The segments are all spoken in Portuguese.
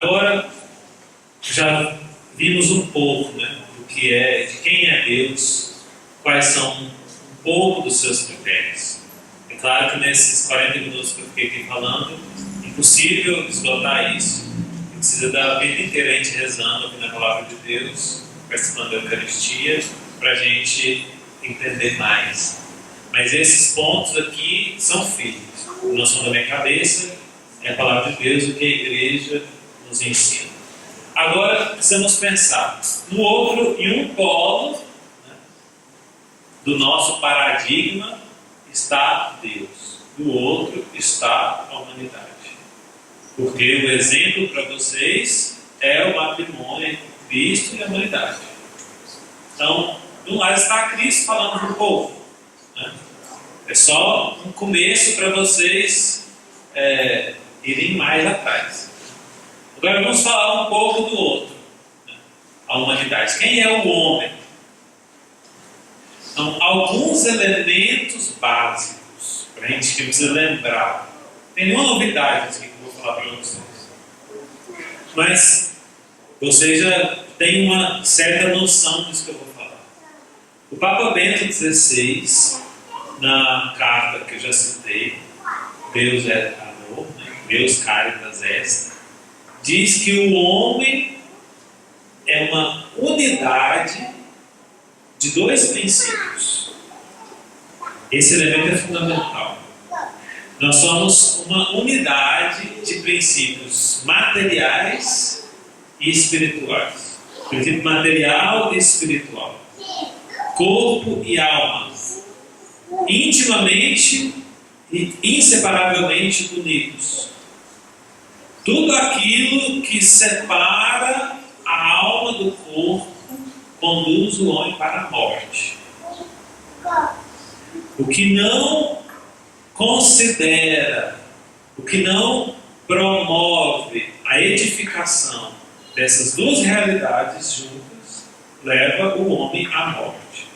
Agora, já vimos um pouco, né, do que é, de quem é Deus, quais são um pouco dos seus critérios. É claro que nesses 40 minutos que eu fiquei aqui falando, é impossível esgotar isso. Precisa da vida inteira a gente rezando, ouvindo a palavra de Deus, participando da Eucaristia, para a gente entender mais. Mas esses pontos aqui são firmes. O noção da minha cabeça é a palavra de Deus, o que a igreja nos ensina. Agora precisamos pensar no outro, e um polo, né, do nosso paradigma está Deus, do outro está a humanidade. Porque o exemplo para vocês é o matrimônio entre Cristo e a humanidade. Então, de um lado está Cristo falando do povo, né? É só um começo para vocês irem mais atrás. Agora vamos falar um pouco do outro, né? A humanidade. Quem é o homem? Então, alguns elementos básicos para a gente que precisa lembrar. Tem nenhuma novidade aqui que eu vou falar para vocês. Mas vocês já têm uma certa noção disso que eu vou falar. O Papa Bento XVI, na carta que eu já citei, Deus é amor, né? Deus Caritas Est, diz que o homem é uma unidade de dois princípios. Esse elemento é fundamental. Nós somos uma unidade de princípios materiais e espirituais. Princípio material e espiritual. Corpo e alma. Intimamente e inseparavelmente unidos. Tudo aquilo que separa a alma do corpo conduz o homem para a morte. O que não considera, o que não promove a edificação dessas duas realidades juntas, leva o homem à morte.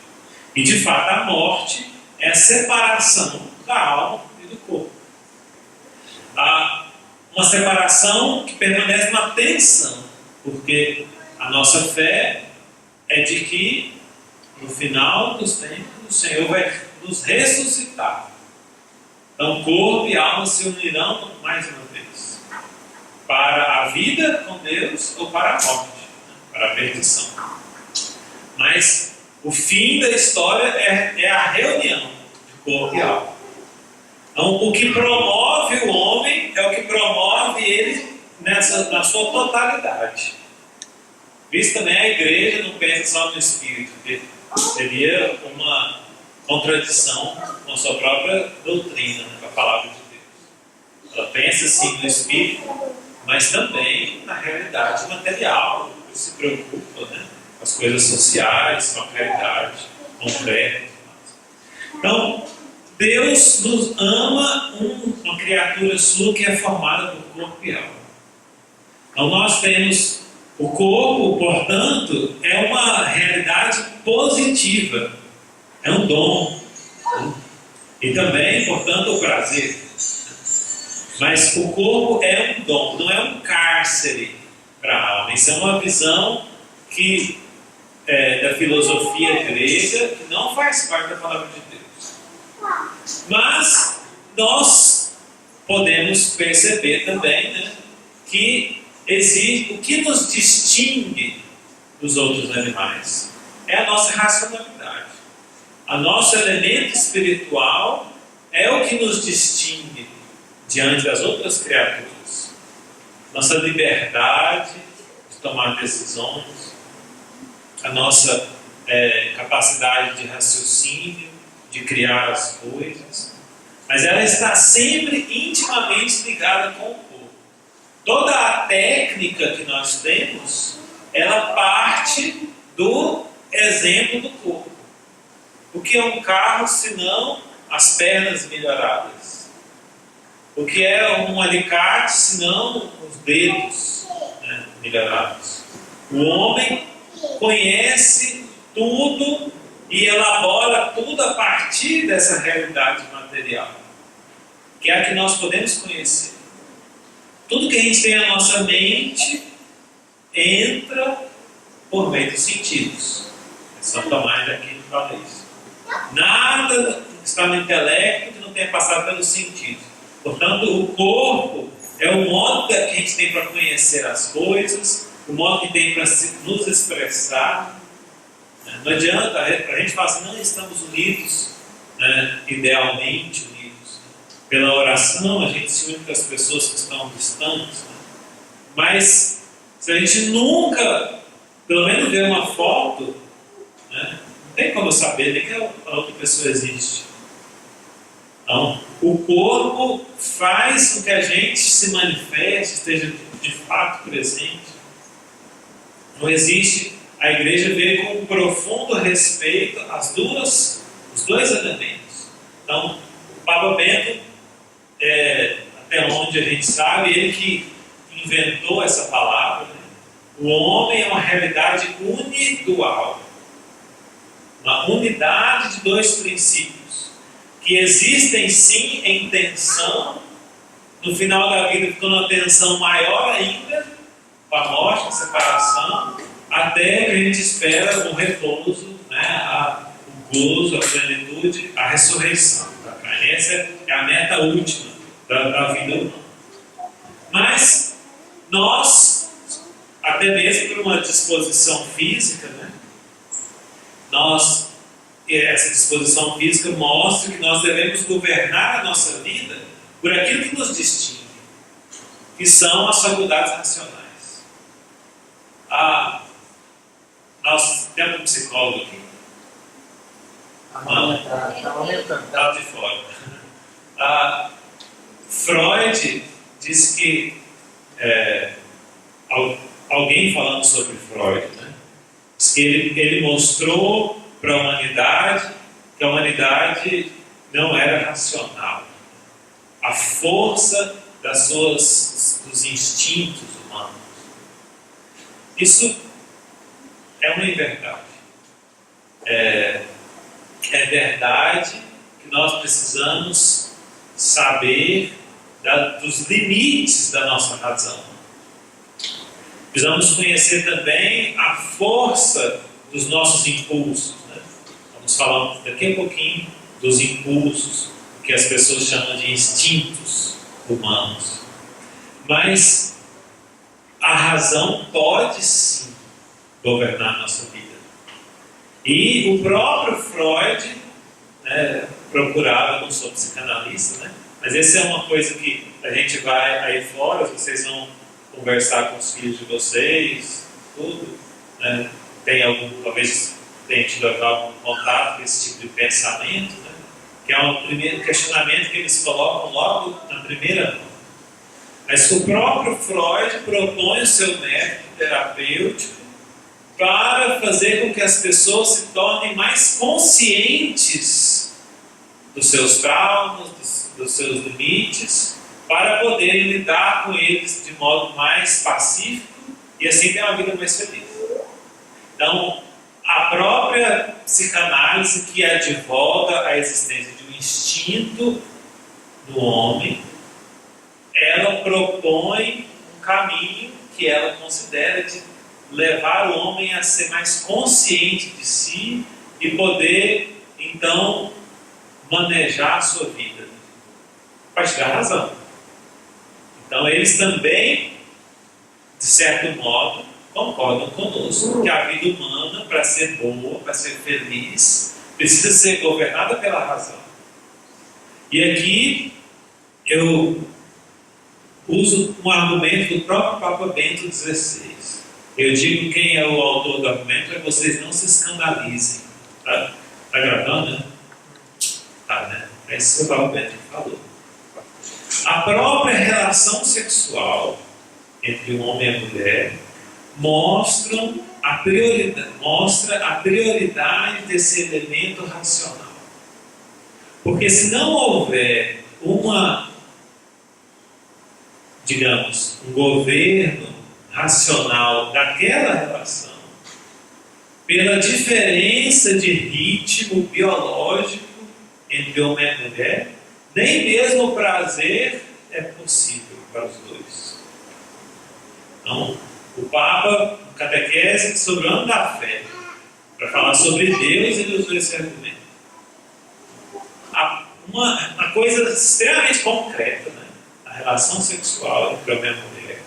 E de fato a morte é a separação da alma e do corpo. Uma separação que permanece numa tensão, porque a nossa fé é de que no final dos tempos o Senhor vai nos ressuscitar. Então corpo e alma se unirão mais uma vez para a vida com Deus ou para a morte, para a perdição. Mas o fim da história é a reunião de corpo e alma. Então o que promove o homem é o que promove ele na sua totalidade. Isso também a igreja não pensa só no Espírito, porque seria uma contradição com a sua própria doutrina, né, com a palavra de Deus. Ela pensa assim no Espírito, mas também na realidade material, se preocupa, né, com as coisas sociais, com a caridade, com o fé. Então, Deus nos ama uma criatura sua que é formada por corpo e alma. Então nós temos o corpo, portanto, é uma realidade positiva, é um dom, né? E também, portanto, o prazer. Mas o corpo é um dom, não é um cárcere para a alma. Isso é uma visão que da filosofia grega que não faz parte da palavra de Deus. Mas nós podemos perceber também, né, que existe o que nos distingue dos outros animais é a nossa racionalidade. O nosso elemento espiritual é o que nos distingue diante das outras criaturas. Nossa liberdade de tomar decisões, a nossa capacidade de raciocínio, de criar as coisas, mas ela está sempre intimamente ligada com o corpo. Toda a técnica que nós temos, ela parte do exemplo do corpo. O que é um carro senão as pernas melhoradas? O que é um alicate senão os dedos, né, melhorados? O homem conhece tudo e elabora tudo a partir dessa realidade material, que é a que nós podemos conhecer. tudo que a gente tem na nossa mente entra por meio dos sentidos. São Tomás aqui fala isso. Nada está no intelecto que não tenha passado pelos sentidos. Portanto, o corpo é o modo que a gente tem para conhecer as coisas, o modo que tem para nos expressar. Não adianta, a gente fala assim, não estamos unidos, idealmente unidos. Pela oração, a gente se une com as pessoas que estão distantes. Mas, se a gente nunca, pelo menos ver uma foto, não tem como saber nem que a outra pessoa existe. Então, o corpo faz com que a gente se manifeste, esteja de fato presente. Não existe, a igreja vê com um profundo respeito os dois elementos. Então, o Papa Bento, até onde a gente sabe, ele que inventou essa palavra, o homem é uma realidade unidual, uma unidade de dois princípios, que existem sim em tensão, no final da vida ficando uma tensão maior ainda, com a morte, a separação, até que a gente espera o repouso, o gozo, a plenitude, a ressurreição. Essa é a meta última da vida humana. Mas nós, até mesmo por uma disposição física, essa disposição física mostra que nós devemos governar a nossa vida por aquilo que nos distingue, que são as faculdades racionais. Nós temos um psicólogo aqui. Está de fora. Freud diz que alguém falando sobre Freud, diz que ele mostrou para a humanidade que a humanidade não era racional. A força dos instintos humanos. Isso é uma inverdade. É verdade que nós precisamos saber dos limites da nossa razão. Precisamos conhecer também a força dos nossos impulsos. Vamos falar daqui a pouquinho dos impulsos, que as pessoas chamam de instintos humanos. Mas a razão pode sim governar a nossa vida. E o próprio Freud procurava, eu não sou psicanalista, mas essa é uma coisa que a gente vai aí fora, vocês vão conversar com os filhos de vocês, tudo, tem talvez tenha tido algum contato com esse tipo de pensamento, que é um primeiro questionamento que eles colocam logo na primeira mão. Mas o próprio Freud propõe o seu método terapêutico para fazer com que as pessoas se tornem mais conscientes dos seus traumas, dos seus limites, para poderem lidar com eles de modo mais pacífico e assim ter uma vida mais feliz. Então, a própria psicanálise que advoga a existência de um instinto no homem, ela propõe um caminho que ela considera de levar o homem a ser mais consciente de si e poder, então, manejar a sua vida a partir da razão. Então, eles também, de certo modo, concordam conosco que a vida humana, para ser boa, para ser feliz, precisa ser governada pela razão. E aqui eu uso um argumento do próprio Papa Bento XVI. Eu digo quem é o autor do argumento para vocês não se escandalizem. Tá gravando, né? Tá, É isso que o Papa Bento falou. A própria relação sexual entre o homem e a mulher mostra a prioridade desse elemento racional. Porque se não houver um governo racional daquela relação, pela diferença de ritmo biológico entre homem e mulher, nem mesmo o prazer é possível para os dois. Então, o Papa, no catequese sobre o ano da fé, para falar sobre Deus, ele usou esse argumento. Uma coisa extremamente concreta, né? A relação sexual entre homem e mulher,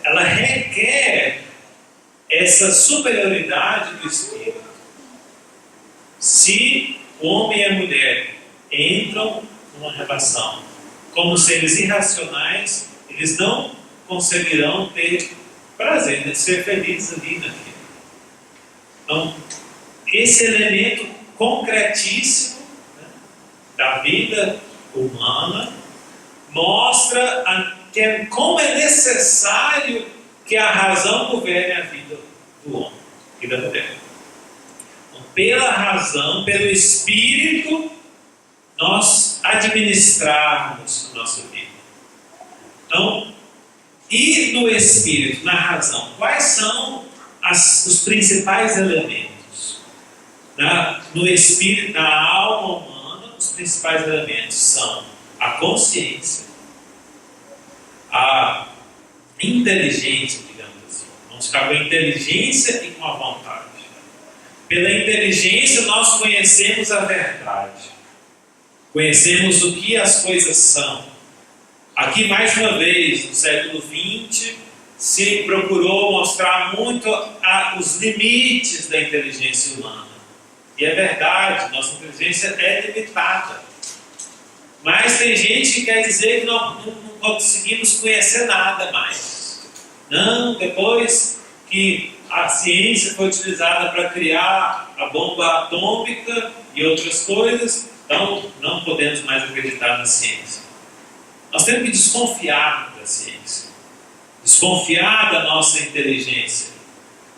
ela requer essa superioridade do espírito. Se o homem e a mulher entram numa relação como seres irracionais, eles não conseguirão ter prazer, né? Ser felizes ali naquilo. Então, esse elemento concretíssimo, né, da vida humana mostra como é necessário que a razão governe a vida do homem e da mulher. Então, pela razão, pelo Espírito, nós administrarmos a nossa vida. Então, e no Espírito, na razão, quais são os principais elementos? No Espírito, na alma humana, os principais elementos são a consciência, a inteligência, digamos assim. Vamos ficar com a inteligência e com a vontade. Pela inteligência nós conhecemos a verdade. Conhecemos o que as coisas são. Aqui, mais uma vez, no século XX, se procurou mostrar muito os limites da inteligência humana. E é verdade, nossa inteligência é limitada. Mas tem gente que quer dizer que não conseguimos conhecer nada mais. Não, depois que a ciência foi utilizada para criar a bomba atômica e outras coisas, então não podemos mais acreditar na ciência. Nós temos que desconfiar da ciência, desconfiar da nossa inteligência,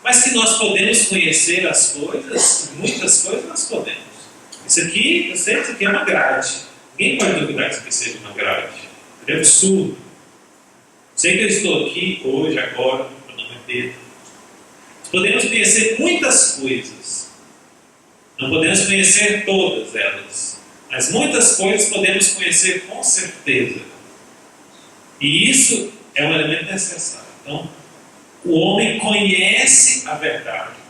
mas que nós podemos conhecer as coisas, muitas coisas nós podemos. Isso aqui, eu sei que isso aqui é uma grade. Ninguém pode duvidar que isso aqui seja uma grade. É absurdo. Sei que eu estou aqui hoje, agora, para não meter. Podemos conhecer muitas coisas. Não podemos conhecer todas elas. Mas muitas coisas podemos conhecer com certeza. E isso é um elemento necessário. Então, o homem conhece a verdade.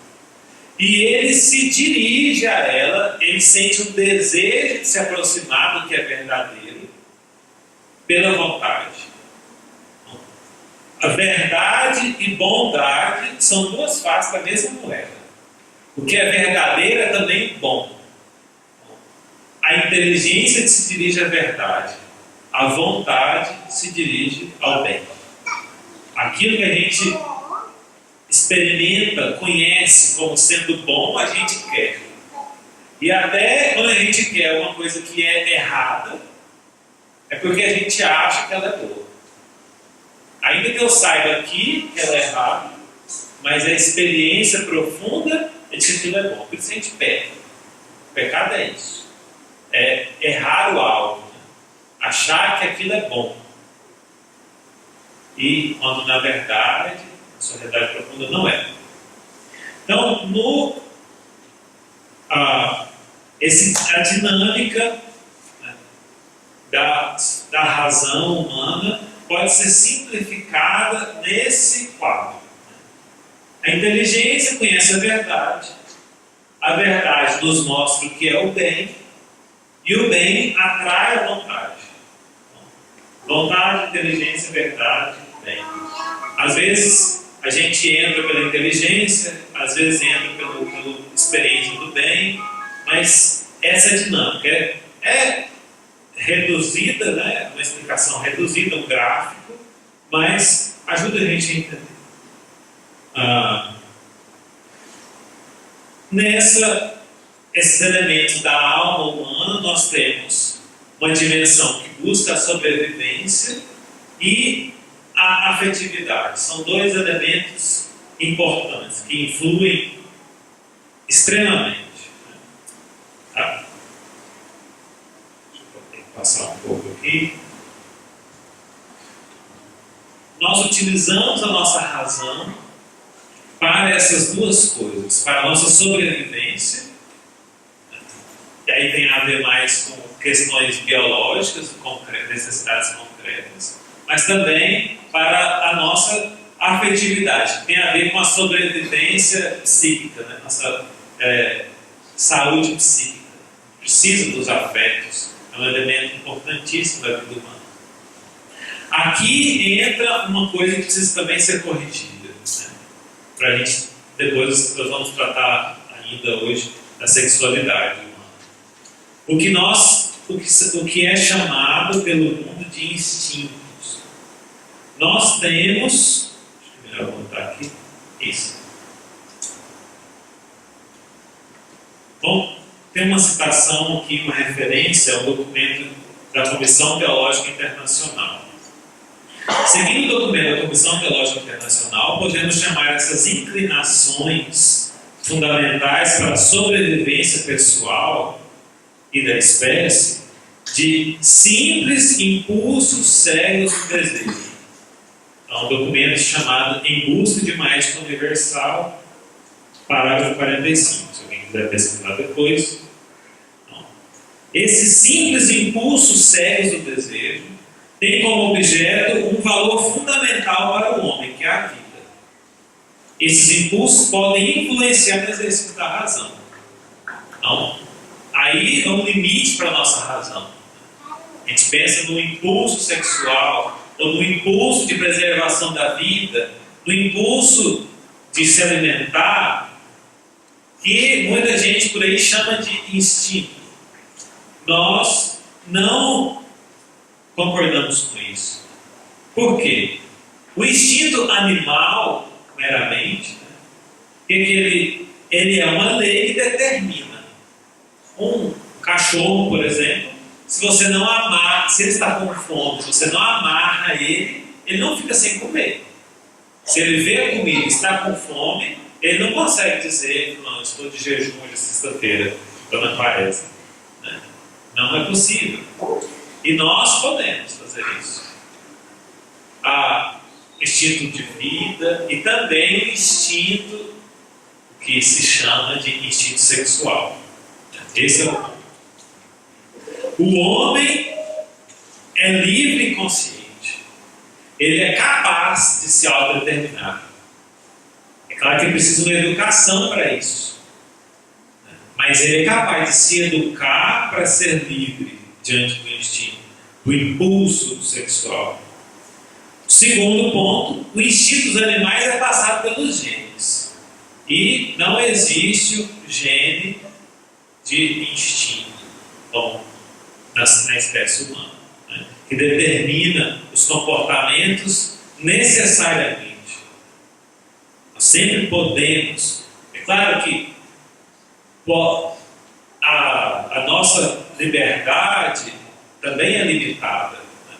E ele se dirige a ela, ele sente um desejo de se aproximar do que é verdadeiro, pela vontade. A verdade e bondade são duas faces da mesma moeda. O que é verdadeiro é também bom. A inteligência se dirige à verdade. A vontade se dirige ao bem. Aquilo que a gente experimenta, conhece como sendo bom, a gente quer. E até quando a gente quer uma coisa que é errada, é porque a gente acha que ela é boa. Ainda que eu saiba aqui que ela é errada, mas a experiência profunda é de que aquilo é bom. Por isso a gente peca. O pecado é isso. É errar o algo. Né? Achar que aquilo é bom. E quando na verdade, a sua realidade profunda não é. Então, a dinâmica, né, da razão humana pode ser simplificada nesse quadro. A inteligência conhece a verdade nos mostra o que é o bem, e o bem atrai a vontade. Vontade, inteligência, verdade, bem. Às vezes a gente entra pela inteligência, às vezes entra pela experiência do bem, mas essa dinâmica é reduzida, né? Uma explicação reduzida, um gráfico, mas ajuda a gente a entender. Esses elementos da alma humana, nós temos uma dimensão que busca a sobrevivência e a afetividade. São dois elementos importantes que influem extremamente. Tá? Deixa eu passar um pouco aqui. Nós utilizamos a nossa razão para essas duas coisas, para a nossa sobrevivência, e aí tem a ver mais com questões biológicas, necessidades concretas, mas também para a nossa afetividade, que tem a ver com a sobrevivência psíquica, né? Nossa saúde psíquica. Precisa dos afetos, é um elemento importantíssimo da vida humana. Aqui entra uma coisa que precisa também ser corrigida, né? Para a gente, depois nós vamos tratar ainda hoje da sexualidade humana. O que é chamado pelo mundo de instintos. Nós temos, acho que é melhor botar aqui, isso. Bom, tem uma citação aqui, uma referência ao documento da Comissão Teológica Internacional. Seguindo o documento da Comissão Teológica Internacional, podemos chamar essas inclinações fundamentais para a sobrevivência pessoal e da espécie de simples impulsos cegos do desejo. É um documento chamado Em Busca de uma Ética Universal, parágrafo 45. Se alguém quiser pesquisar depois. Não. Esses simples impulsos cegos do desejo têm como objeto um valor fundamental para o homem, que é a vida. Esses impulsos podem influenciar no exercício da razão. Não. Aí é um limite para a nossa razão. A gente pensa no impulso sexual, ou no impulso de preservação da vida, no impulso de se alimentar, que muita gente por aí chama de instinto. Nós não concordamos com isso. Por quê? O instinto animal, meramente, ele é uma lei que determina. Um cachorro, por exemplo, se você não amarra, se ele está com fome, se você não amarra ele não fica sem comer. Se ele vê a comida e está com fome, ele não consegue dizer, não, estou de jejum hoje, sexta-feira, estou na quaresma. Né? Não é possível. E nós podemos fazer isso. Há instinto de vida e também o instinto que se chama de instinto sexual. Esse é o ponto. O homem é livre e consciente. Ele é capaz de se autodeterminar. É claro que ele precisa de uma educação para isso. Mas ele é capaz de se educar para ser livre diante do instinto, do impulso sexual. Segundo ponto, o instinto dos animais é passado pelos genes. E não existe o gene de instinto, bom, na espécie humana, né, que determina os comportamentos necessariamente. Nós sempre podemos. É claro que a nossa liberdade também é limitada, né,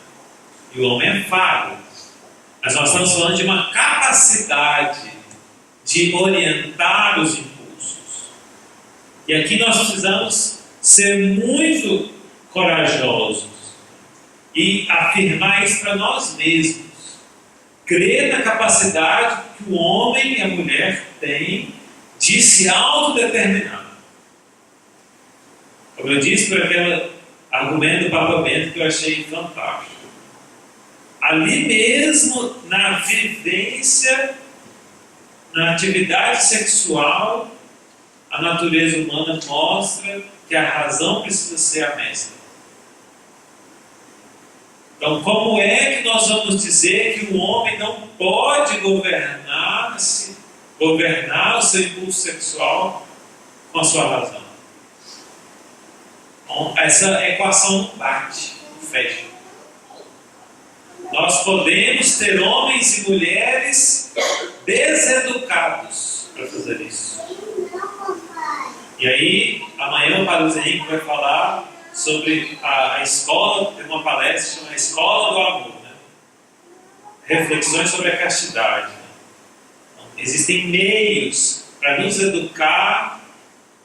e o homem é falho. Mas nós estamos falando de uma capacidade de orientar os impulsos. E aqui nós precisamos ser muito corajosos e afirmar isso para nós mesmos. Crer na capacidade que o homem e a mulher têm de se autodeterminar. Como eu disse por aquele argumento do Papa Bento que eu achei fantástico. Ali mesmo, na vivência, na atividade sexual, a natureza humana mostra que a razão precisa ser a mestra. Então, como é que nós vamos dizer que o homem não pode governar o seu impulso sexual com a sua razão? Então, essa equação não bate, não fecha. Nós podemos ter homens e mulheres deseducados para fazer isso. E aí, amanhã o Padre Henrique vai falar sobre a escola, tem uma palestra chamada Escola do Amor, né? Reflexões sobre a castidade. Então, existem meios para nos educar,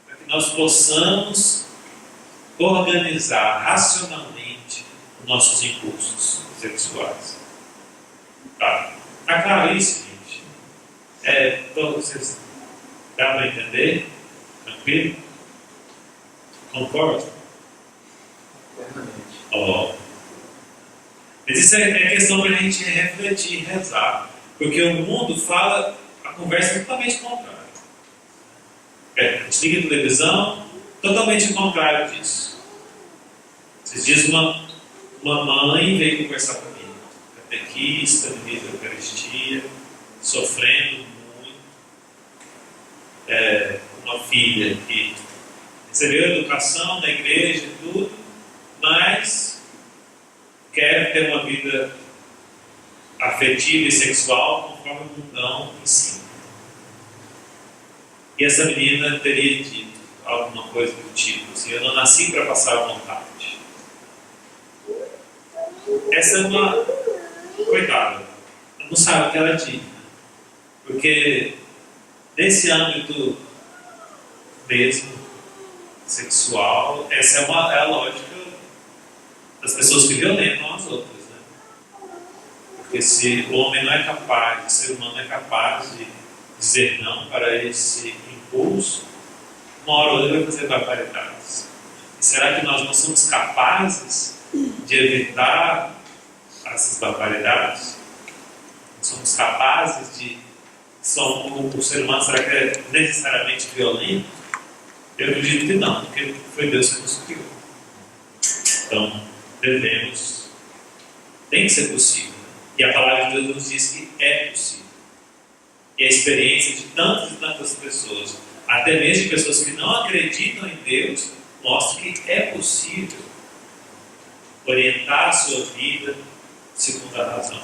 para que nós possamos organizar racionalmente os nossos impulsos sexuais. Tá claro isso, gente? Todos vocês dá para entender? Tranquilo? Concordo? Oh. Mas isso é questão para a gente refletir e rezar. Porque o mundo fala a conversa totalmente contrária. A gente liga a televisão, totalmente contrário disso. Esses dias uma mãe veio conversar comigo, catequista, ministra da Eucaristia, sofrendo muito, uma filha que recebeu educação da igreja e tudo, mas quer ter uma vida afetiva e sexual conforme o mundão ensina. E essa menina teria dito alguma coisa do tipo assim: eu não nasci para passar vontade. Essa é uma coitada, não sabe o que ela diz, porque nesse âmbito mesmo sexual, essa é a lógica das pessoas que violentam as outras, né? Porque se o homem não é capaz, o ser humano não é capaz de dizer não para esse impulso, uma hora ou outra vai fazer barbaridades. E será que nós não somos capazes de evitar essas barbaridades? Não somos capazes de... o ser humano, será que é necessariamente violento? Eu acredito que não, porque foi Deus que nos criou. Então, tem que ser possível. E a palavra de Deus nos diz que é possível. E a experiência de tantas e tantas pessoas, até mesmo de pessoas que não acreditam em Deus, mostra que é possível orientar a sua vida segundo a razão.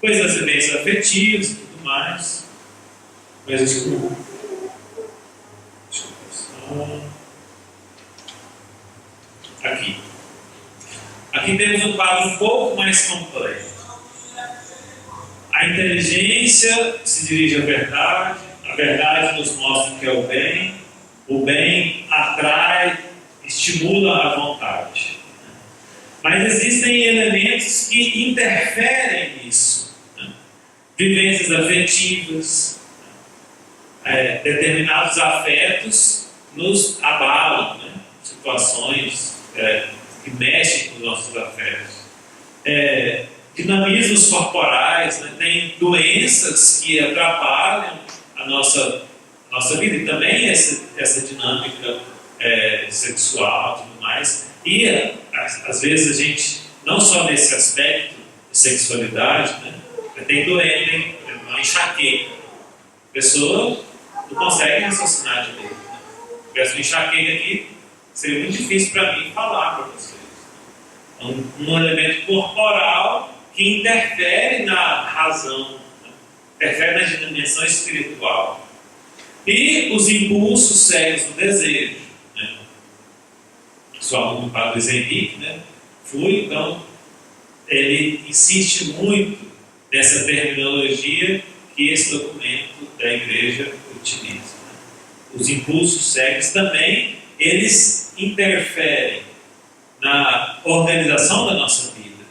Coisas bem afetivas e tudo mais. Coisas como... Aqui temos um quadro um pouco mais complexo. A inteligência se dirige à verdade, a verdade nos mostra o que é o bem atrai, estimula a vontade. Mas existem elementos que interferem nisso, né? Vivências afetivas, determinados afetos nos abalam, né? Situações que mexem com os nossos afetos. Dinamismos corporais, né? Tem doenças que atrapalham a nossa vida, e também essa dinâmica sexual e tudo mais. E às vezes a gente, não só nesse aspecto de sexualidade, né? Tem doença, uma enxaqueca. A pessoa não consegue raciocinar direito. Se tivesse uma enxaqueca aqui, seria muito difícil para mim falar para vocês. Um elemento corporal que interfere na razão, né? Interfere na dimensão espiritual. E os impulsos cegos do desejo, né? Sou aluno do Padre Luiz Henrique, né? Então ele insiste muito nessa terminologia que esse documento da igreja utiliza, né? Os impulsos cegos também, eles interferem na organização da nossa vida.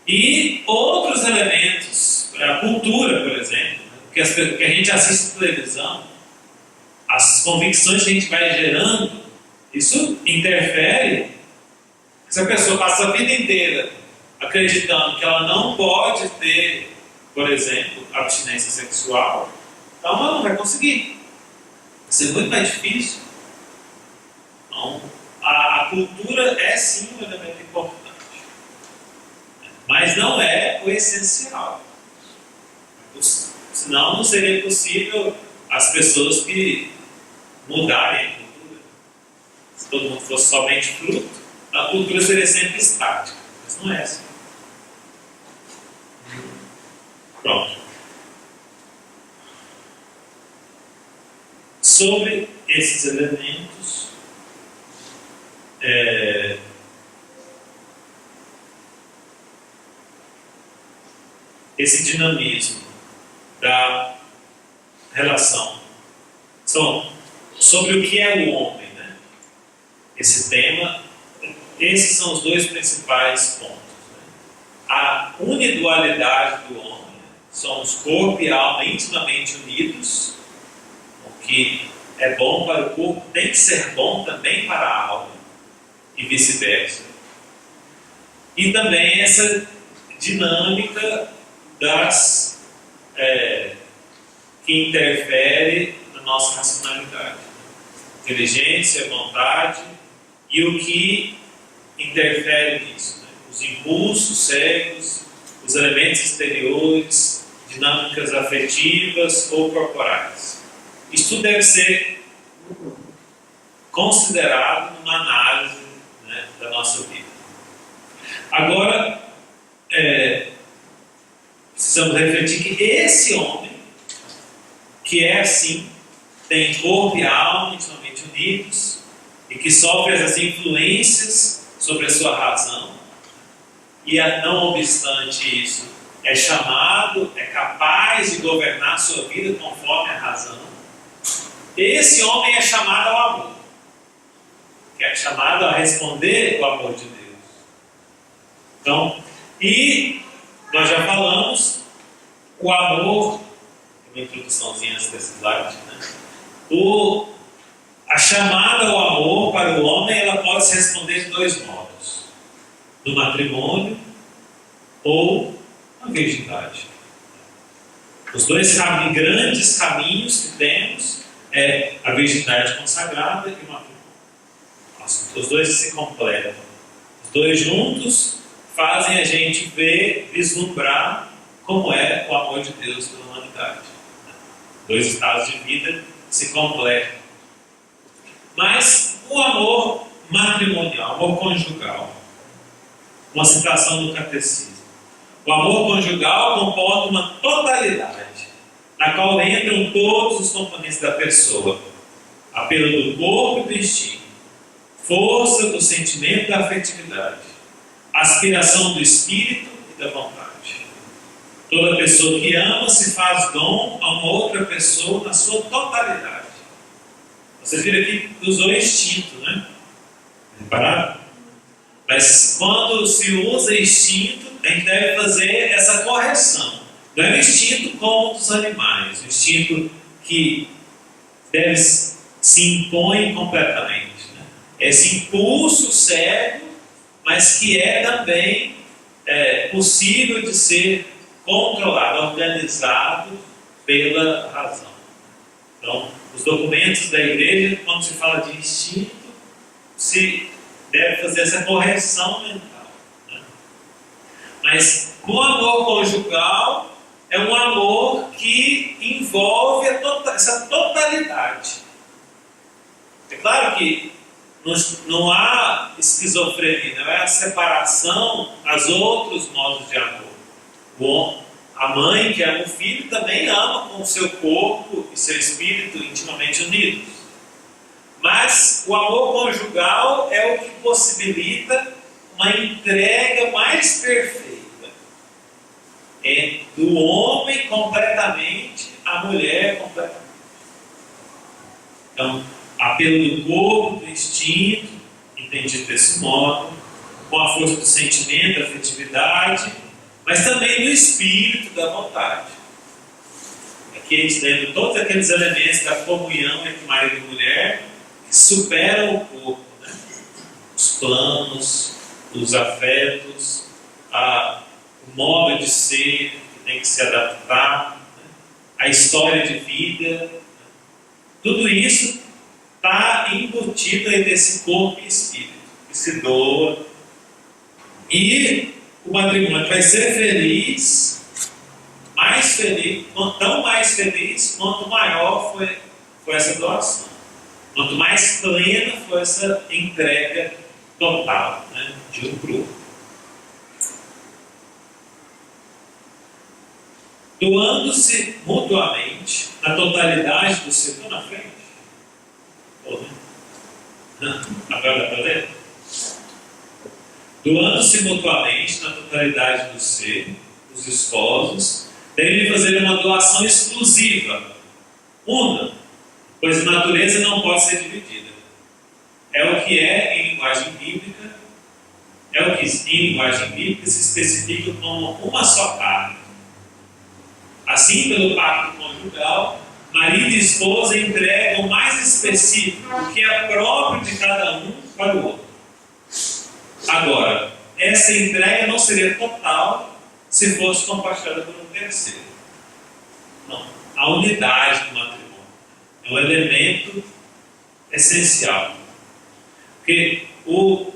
E outros elementos, a cultura, por exemplo, que a gente assiste na televisão, as convicções que a gente vai gerando, isso interfere. Se a pessoa passa a vida inteira acreditando que ela não pode ter, por exemplo, abstinência sexual, então ela não vai conseguir. Vai ser muito mais difícil. Então, a cultura é sim um elemento importante, mas não é o essencial. Senão não seria possível as pessoas que mudarem a cultura. Se todo mundo fosse somente fruto, a cultura seria sempre estática. Mas não é assim. Pronto. Sobre esses elementos, esse dinamismo da relação sobre o que é o homem, né? Esse tema, esses são os dois principais pontos, né? A unidualidade do homem, somos corpo e alma intimamente unidos. O que é bom para o corpo tem que ser bom também para a alma, e vice-versa. E também essa dinâmica das que interfere na nossa racionalidade. Inteligência, vontade e o que interfere nisso, né? Os impulsos cegos, os elementos exteriores, dinâmicas afetivas ou corporais. Isso tudo deve ser considerado numa análise, né, da nossa vida. Agora, precisamos refletir que esse homem, que é assim, tem corpo e alma intimamente unidos e que sofre essas influências sobre a sua razão, e não obstante isso, é chamado, é capaz de governar a sua vida conforme a razão. Esse homem é chamado ao amor, que é chamado a responder o amor de Deus. Então, e nós já falamos, o amor, uma introduçãozinha antes desse slide, né? A chamada ao amor para o homem, ela pode se responder de dois modos: no matrimônio ou na virgindade. Os dois grandes caminhos que temos é a virgindade consagrada e o matrimônio. Os dois se completam. Os dois juntos fazem a gente vislumbrar como é o amor de Deus pela humanidade. Dois estados de vida se completam. Mas o amor matrimonial, o amor conjugal, uma citação do catecismo: o amor conjugal comporta uma totalidade, na qual entram todos os componentes da pessoa: apelo do corpo e do instinto, força do sentimento e da afetividade, aspiração do espírito e da vontade. Toda pessoa que ama se faz dom a uma outra pessoa na sua totalidade. Vocês viram aqui que usou instinto, né? Repararam? Mas quando se usa instinto, a gente deve fazer essa correção. Não é o instinto como dos animais, o instinto que se impõe completamente, né? Esse impulso cego, mas que é também possível de ser controlado, organizado pela razão. Então, os documentos da igreja, quando se fala de instinto, se deve fazer essa correção mental, né? Mas o amor conjugal é um amor que envolve essa totalidade. É claro que não há esquizofrenia, não é a separação aos outros modos de amor. A mãe que ama o filho também ama com o seu corpo e seu espírito intimamente unidos. Mas o amor conjugal é o que possibilita uma entrega mais perfeita. É do homem completamente, a mulher completamente. Então, apelo do corpo, do instinto, entendido desse modo, com a força do sentimento, da afetividade, mas também do espírito, da vontade. Aqui a gente lembra todos aqueles elementos da comunhão entre marido e mulher que superam o corpo, né? Os planos, os afetos, o modo de ser que tem que se adaptar, né? A história de vida, né? Tudo isso está embutido aí nesse corpo e espírito que se doa. E o matrimônio vai ser feliz, mais feliz, tão mais feliz quanto maior foi essa doação, quanto mais plena foi essa entrega total, né, de um para o outro. Doando-se mutuamente na totalidade do ser. Estou na frente? Agora dá para ler? Doando-se mutuamente na totalidade do ser, os esposos devem fazer uma doação exclusiva, una, pois a natureza não pode ser dividida. É o que em linguagem bíblica, se especifica como uma só carne. Assim, pelo pacto conjugal, marido e esposa entregam o mais específico, o que é próprio de cada um para o outro. Agora, essa entrega não seria total se fosse compartilhada por um terceiro. Não, a unidade do matrimônio é um elemento essencial. Porque o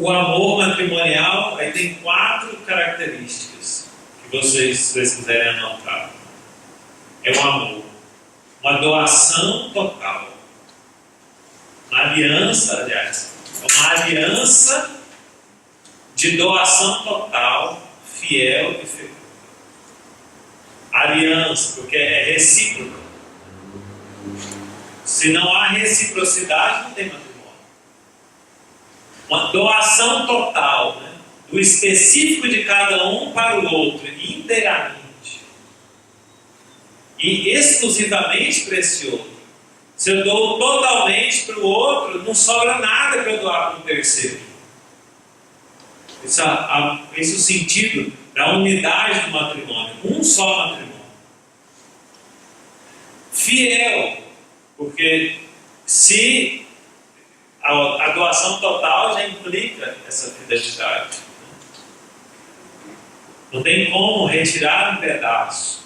amor matrimonial aí tem 4 características que vocês, se vocês quiserem anotar. É um amor, uma doação total, uma aliança, aliás, uma aliança de doação total, fiel e fecunda. Aliança, porque é recíproca. Se não há reciprocidade, não tem matrimônio. Uma doação total, né? Do específico de cada um para o outro, inteiramente. E exclusivamente para esse outro. Se eu dou totalmente para o outro, não sobra nada para eu doar para o terceiro. Esse é o sentido da unidade do matrimônio. Um só matrimônio. Fiel, porque se a doação total já implica essa fidelidade. Não tem como retirar um pedaço.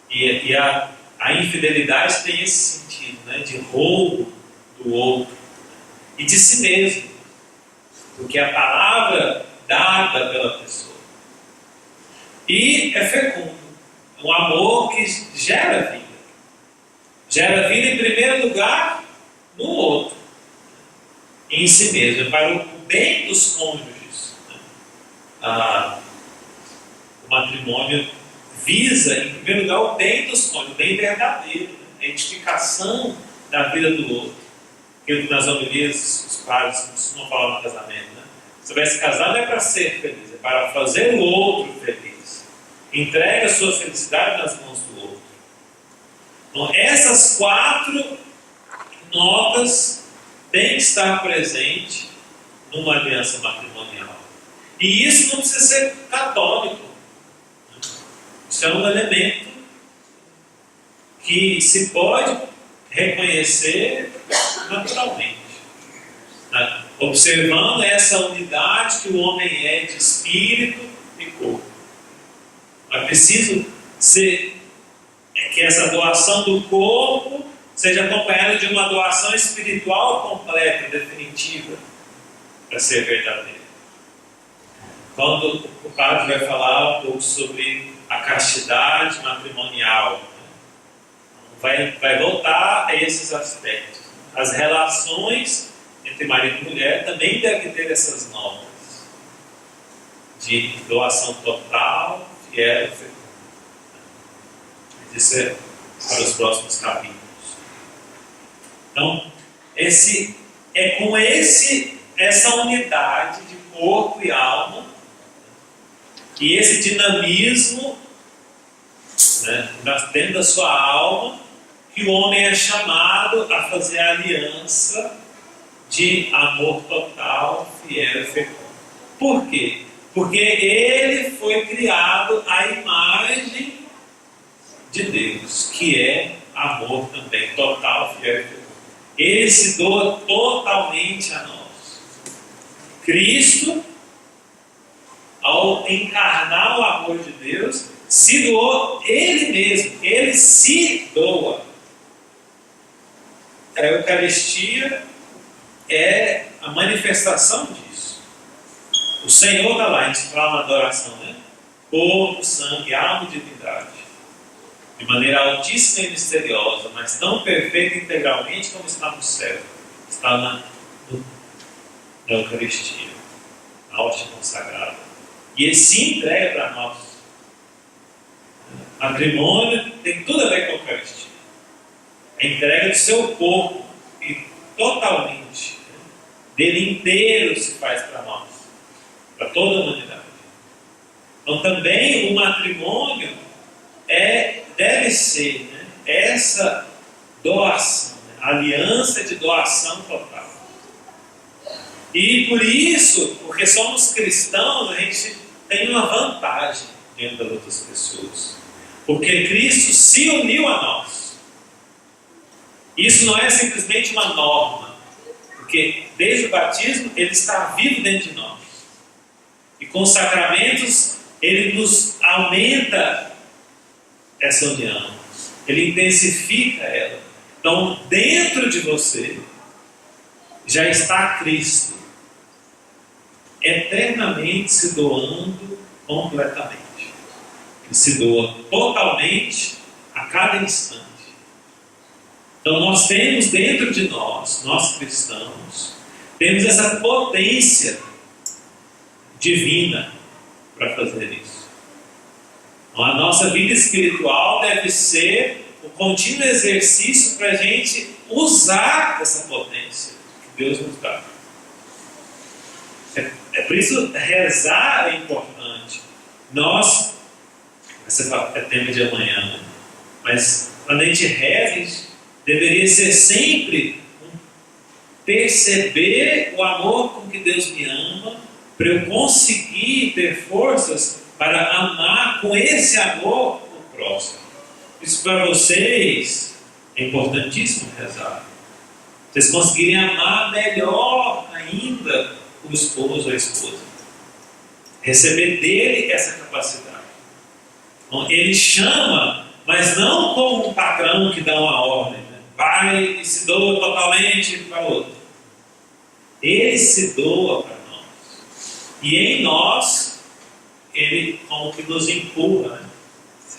E a infidelidade tem esse sentido, né, de roubo do outro e de si mesmo, porque é a palavra dada pela pessoa. E é fecundo, um amor que gera vida. Gera vida em primeiro lugar no outro, em si mesmo, para o bem dos cônjuges. O matrimônio visa, em primeiro lugar, o bem dos cônjuges, o bem verdadeiro, a edificação da vida do outro. Porque nas homilias os padres costumam falar no casamento, né? Você vai se casar não é para ser feliz, é para fazer o outro feliz. Entrega a sua felicidade nas mãos do outro. Então, essas 4 notas têm que estar presentes numa aliança matrimonial. E isso não precisa ser católico. Isso é um elemento que se pode reconhecer naturalmente, né? Observando essa unidade que o homem é de espírito e corpo. É preciso que essa doação do corpo seja acompanhada de uma doação espiritual completa, definitiva, para ser verdadeira. Quando o padre vai falar um pouco sobre a castidade matrimonial, vai voltar a esses aspectos. As relações entre marido e mulher também devem ter essas normas de doação total, fiel e fecunda. Isso é para os próximos capítulos. Então, é com essa unidade de corpo e alma e esse dinamismo, né, dentro da sua alma, que o homem é chamado a fazer a aliança de amor total, fiel e fecundo. Por quê? Porque ele foi criado à imagem de Deus, que é amor também, total, fiel e fecundo. Ele se doa totalmente a nós. Cristo, ao encarnar o amor de Deus, se doou ele mesmo, ele se doa. A Eucaristia é a manifestação disso. O Senhor está lá, a gente fala uma adoração, né? Corpo, sangue, alma e divindade. De maneira altíssima e misteriosa, mas tão perfeita integralmente como está no céu. Está na Eucaristia, na hóstia consagrada. E ele se entrega para nós. Matrimônio tem tudo a ver com a Eucaristia. A entrega do seu corpo, e totalmente, dele inteiro se faz para nós, para toda a humanidade. Então também o matrimônio deve ser, né, essa doação, né, aliança de doação total. E por isso, porque somos cristãos, a gente tem uma vantagem diante das outras pessoas. Porque Cristo se uniu a nós. Isso não é simplesmente uma norma, porque desde o batismo ele está vivo dentro de nós. E com os sacramentos ele nos aumenta essa união, Ele intensifica ela. Então, dentro de você já está Cristo, eternamente se doando completamente. Ele se doa totalmente a cada instante. Então nós temos dentro de nós cristãos, temos essa potência divina para fazer isso. Então, a nossa vida espiritual deve ser um contínuo exercício para a gente usar essa potência que Deus nos dá. É por isso rezar é importante. Nós, esse é tema de amanhã, né? Mas quando a gente reza, deveria ser sempre perceber o amor com que Deus me ama, para eu conseguir ter forças para amar com esse amor o próximo. Isso para vocês é importantíssimo rezar. Vocês conseguirem amar melhor ainda o esposo ou a esposa. Receber dele essa capacidade. Então, ele chama, mas não como um patrão que dá uma ordem. Né? Vai e se doa totalmente para o outro. Ele se doa para nós. E em nós, ele como que nos empurra. Né?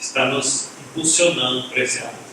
Está nos impulsionando para esse amor.